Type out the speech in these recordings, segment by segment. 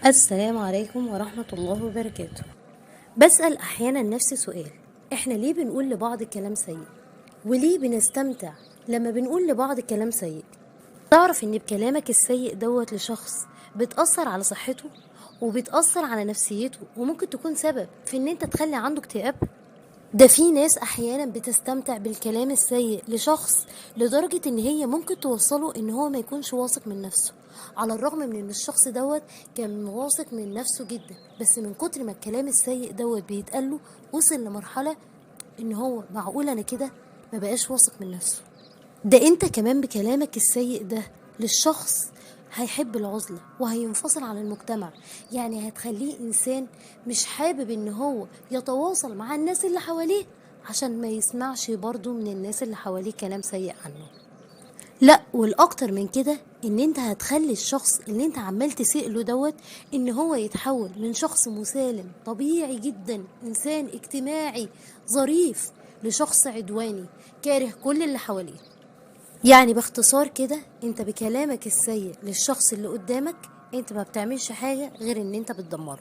السلام عليكم ورحمة الله وبركاته. بسأل أحيانا نفسي سؤال: إحنا ليه بنقول لبعض كلام سيء؟ وليه بنستمتع لما بنقول لبعض كلام سيء؟ تعرف إن بكلامك السيء دوت لشخص بتأثر على صحته وبتأثر على نفسيته، وممكن تكون سبب في إن أنت تخلي عنده اكتئاب. ده في ناس احيانا بتستمتع بالكلام السيء لشخص لدرجة ان هي ممكن توصله ان هو ما يكونش واثق من نفسه، على الرغم من ان الشخص دوت كان واثق من نفسه جدا، بس من كتر ما الكلام السيء دوت بيتقاله وصل لمرحلة ان هو معقول انا كده، ما بقاش واثق من نفسه. ده انت كمان بكلامك السيء ده للشخص هيحب العزلة وهينفصل عن المجتمع، يعني هتخليه انسان مش حابب ان هو يتواصل مع الناس اللي حواليه عشان ما يسمعش برضو من الناس اللي حواليه كلام سيء عنه. لا، والاكتر من كده ان انت هتخلي الشخص اللي انت عمال تسيء له دوت ان هو يتحول من شخص مسالم طبيعي جدا، انسان اجتماعي ظريف، لشخص عدواني كاره كل اللي حواليه. يعني باختصار كده، انت بكلامك السيء للشخص اللي قدامك انت ما بتعملش حاجة غير ان انت بتدمره.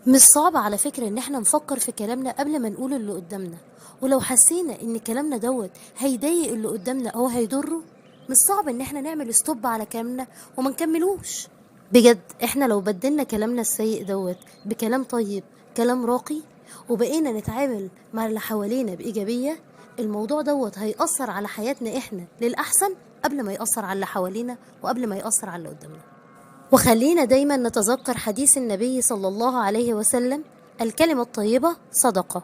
مش صعب على فكرة ان احنا نفكر في كلامنا قبل ما نقول اللي قدامنا، ولو حسينا ان كلامنا دوت هيضايق اللي قدامنا او هيضره، مش صعب ان احنا نعمل ستوب على كلامنا وما نكملوش. بجد احنا لو بدلنا كلامنا السيء دوت بكلام طيب، كلام راقي، وبقينا نتعامل مع اللي حوالينا بإيجابية، الموضوع دوت هيأثر على حياتنا احنا للأحسن قبل ما يأثر على اللي حوالينا وقبل ما يأثر على اللي قدامنا. وخلينا دايما نتذكر حديث النبي صلى الله عليه وسلم: الكلمة الطيبة صدقة.